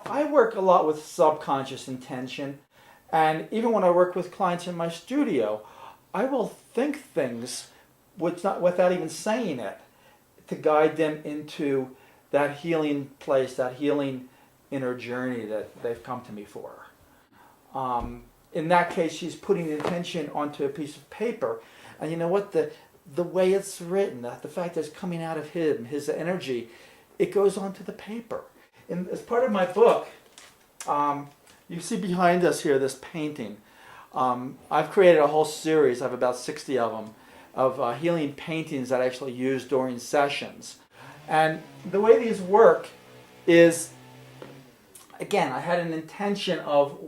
I work a lot with subconscious intention, and even when I work with clients in my studio, I will think things without even saying it to guide them into that healing place, that healing inner journey that they've come to me for. In that case, she's putting intention onto a piece of paper, and you know what? The way it's written, the fact that it's coming out of him, his energy, it goes onto the paper. And as part of my book, you see behind us here this painting. I've created a whole series, I have about 60 of them, of healing paintings that I actually use during sessions. And the way these work is, again, I had an intention of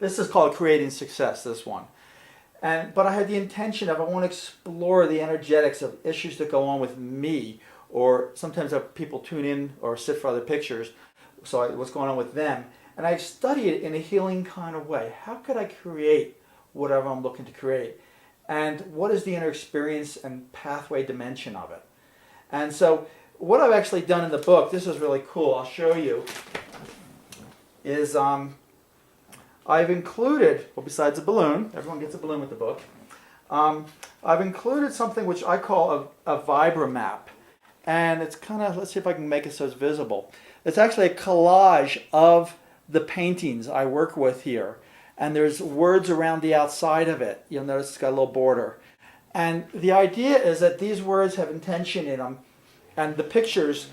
this is called creating success, this one. But I had the intention of I want to explore the energetics of issues that go on with me, or sometimes people tune in or sit for other pictures, so what's going on with them. And I study it in a healing kind of way. How could I create whatever I'm looking to create? And what is the inner experience and pathway dimension of it? And so what I've actually done in the book, this is really cool, I'll show you, is I've included, well, besides a balloon, everyone gets a balloon with the book, I've included something which I call a vibramap. And it's kind of, let's see if I can make it so it's visible. It's actually a collage of the paintings I work with here. And there's words around the outside of it. You'll notice it's got a little border. And the idea is that these words have intention in them, and the pictures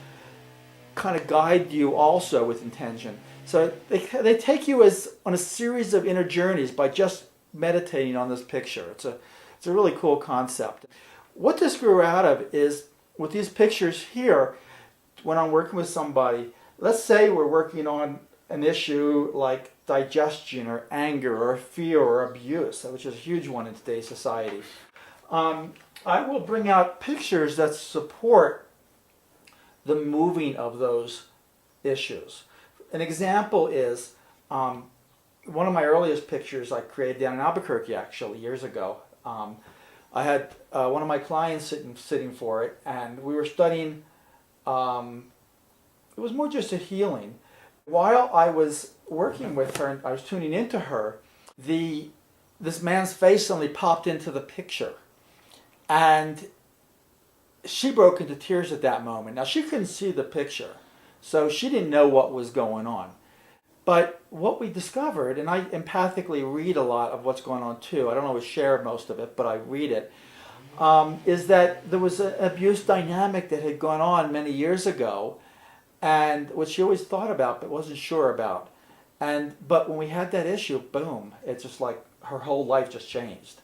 kind of guide you also with intention. So they take you on a series of inner journeys by just meditating on this picture. It's a really cool concept. What this grew out of is, with these pictures here, when I'm working with somebody, let's say we're working on an issue like digestion or anger or fear or abuse, which is a huge one in today's society. I will bring out pictures that support the moving of those issues. An example is one of my earliest pictures I created down in Albuquerque, actually, years ago. I had one of my clients sitting for it, and we were studying, it was more just a healing. While I was working with her and I was tuning into her, this man's face suddenly popped into the picture. And she broke into tears at that moment. Now, she couldn't see the picture, so she didn't know what was going on. But what we discovered, and I empathically read a lot of what's going on too, I don't always share most of it, but I read it, is that there was an abuse dynamic that had gone on many years ago, and what she always thought about but wasn't sure about. But when we had that issue, boom, it's just like her whole life just changed.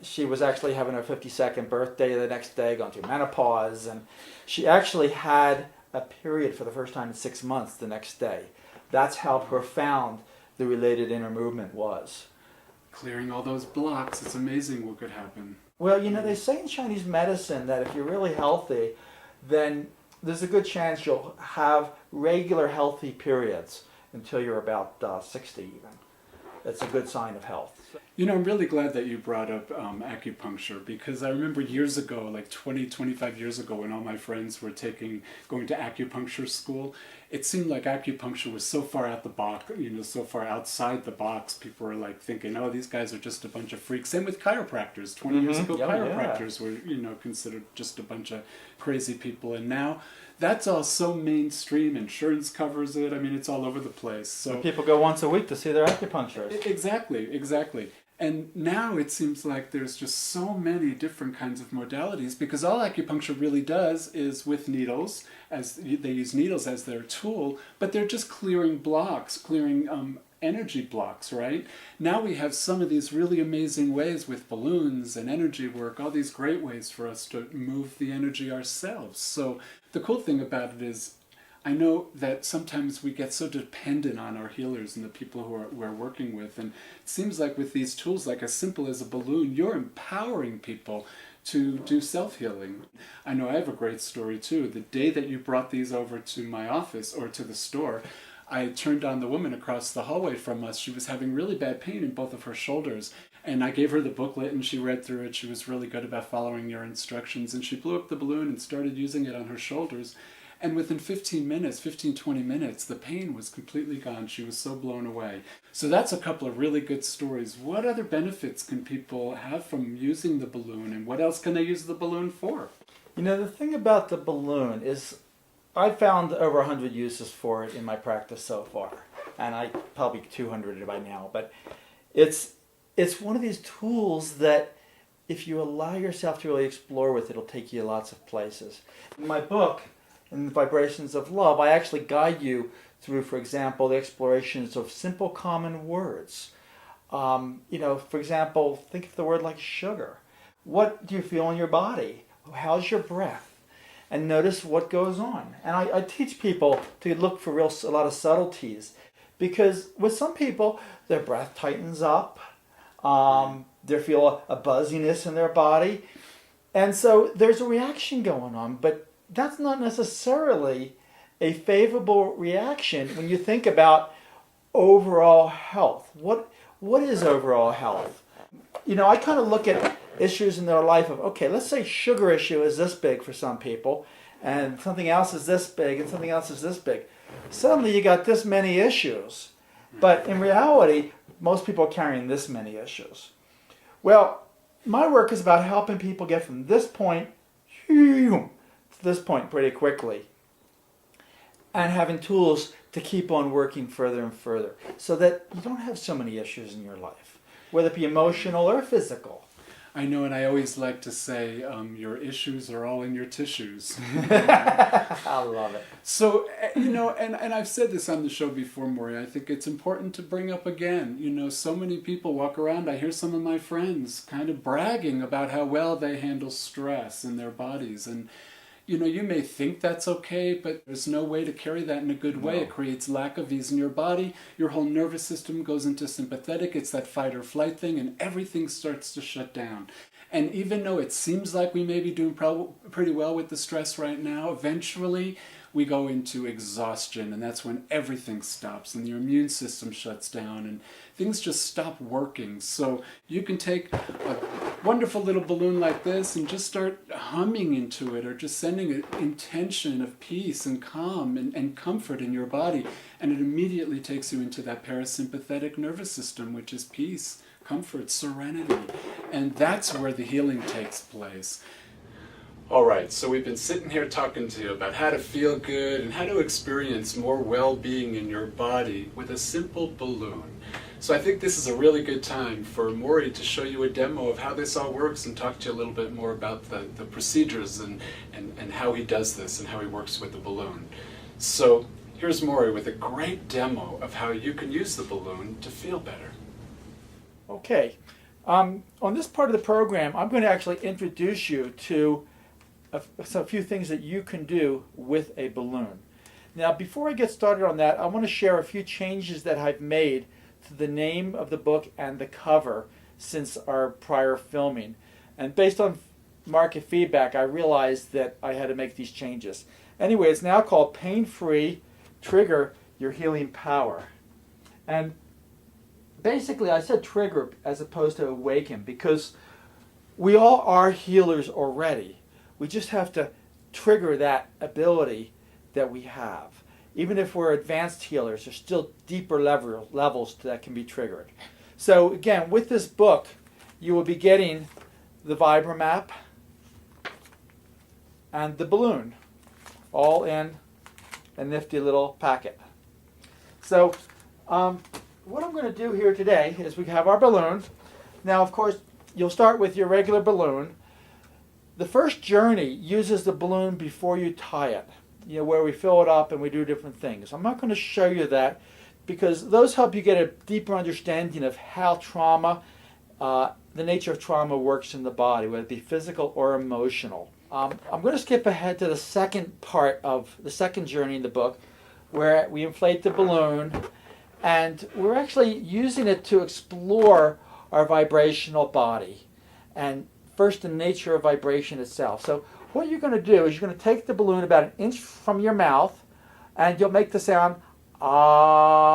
She was actually having her 52nd birthday the next day, going through menopause, and she actually had a period for the first time in 6 months the next day. That's how profound the related inner movement was. Clearing all those blocks, it's amazing what could happen. Well, you know, they say in Chinese medicine that if you're really healthy, then there's a good chance you'll have regular healthy periods until you're about 60 even. That's a good sign of health. You know, I'm really glad that you brought up acupuncture, because I remember years ago, like 25 years ago, when all my friends were going to acupuncture school, it seemed like acupuncture was so far out the box, so far outside the box. People were like thinking, oh, these guys are just a bunch of freaks. Same with chiropractors. 20 years ago, chiropractors were, considered just a bunch of crazy people. And now that's all so mainstream. Insurance covers it. I mean, it's all over the place. So people go once a week to see their acupuncturist. Exactly. And now it seems like there's just so many different kinds of modalities, because all acupuncture really does is with needles, as they use needles as their tool, but they're just clearing blocks, clearing energy blocks, right? Now we have some of these really amazing ways with balloons and energy work, all these great ways for us to move the energy ourselves. So the cool thing about it is, I know that sometimes we get so dependent on our healers and the people who we're working with, and it seems like with these tools, like as simple as a balloon, you're empowering people to do self-healing. I know I have a great story too. The day that you brought these over to my office or to the store, I turned on the woman across the hallway from us. She was having really bad pain in both of her shoulders. And I gave her the booklet and she read through it. She was really good about following your instructions. And she blew up the balloon and started using it on her shoulders. And within 20 minutes, the pain was completely gone. She was so blown away. So that's a couple of really good stories. What other benefits can people have from using the balloon, and what else can they use the balloon for? You know, the thing about the balloon is I found over 100 uses for it in my practice so far. And I probably 200 by now. But it's one of these tools that if you allow yourself to really explore with, it'll take you lots of places. In my book, in the Vibrations of Love, I actually guide you through, for example, the explorations of simple common words. For example, think of the word like sugar. What do you feel in your body? How's your breath? And notice what goes on. And I teach people to look for a lot of subtleties, because with some people, their breath tightens up. They feel a buzziness in their body. And so there's a reaction going on, but that's not necessarily a favorable reaction when you think about overall health. What is overall health? I kind of look at issues in their life of, okay, let's say sugar issue is this big for some people, and something else is this big, and something else is this big. Suddenly you got this many issues. But in reality, most people are carrying this many issues. Well, my work is about helping people get from this point to this point pretty quickly, and having tools to keep on working further and further so that you don't have so many issues in your life, whether it be emotional or physical. I know, and I always like to say, your issues are all in your tissues. I love it. So, and I've said this on the show before, Maury, I think it's important to bring up again. So many people walk around, I hear some of my friends kind of bragging about how well they handle stress in their bodies. And, you may think that's okay, but there's no way to carry that in a good way. No. It creates lack of ease in your body. Your whole nervous system goes into sympathetic. It's that fight or flight thing, and everything starts to shut down. And even though it seems like we may be doing pretty well with the stress right now, eventually we go into exhaustion, and that's when everything stops and your immune system shuts down and things just stop working. So you can take a wonderful little balloon like this and just start humming into it, or just sending an intention of peace and calm and comfort in your body, and it immediately takes you into that parasympathetic nervous system, which is peace, comfort, serenity. And that's where the healing takes place. All right, so we've been sitting here talking to you about how to feel good and how to experience more well-being in your body with a simple balloon. So I think this is a really good time for Maury to show you a demo of how this all works and talk to you a little bit more about the procedures and how he does this and how he works with the balloon. So here's Maury with a great demo of how you can use the balloon to feel better. Okay. On this part of the program, I'm going to actually introduce you to a few things that you can do with a balloon. Now, before I get started on that, I want to share a few changes that I've made to the name of the book and the cover since our prior filming. And based on market feedback, I realized that I had to make these changes. Anyway, it's now called Pain-Free Trigger Your Healing Power. And basically, I said trigger as opposed to awaken because we all are healers already. We just have to trigger that ability that we have. Even if we're advanced healers, there's still deeper levels that can be triggered. So again, with this book, you will be getting the Vibramap and the balloon, all in a nifty little packet. So what I'm going to do here today is we have our balloon. Now, of course, you'll start with your regular balloon. The first journey uses the balloon before you tie it, where we fill it up and we do different things. I'm not going to show you that because those help you get a deeper understanding of how trauma, the nature of trauma works in the body, whether it be physical or emotional. I'm going to skip ahead to the second part of the second journey in the book, where we inflate the balloon, and we're actually using it to explore our vibrational body. And first, the nature of vibration itself. So what you're going to do is you're going to take the balloon about an inch from your mouth, and you'll make the sound ah.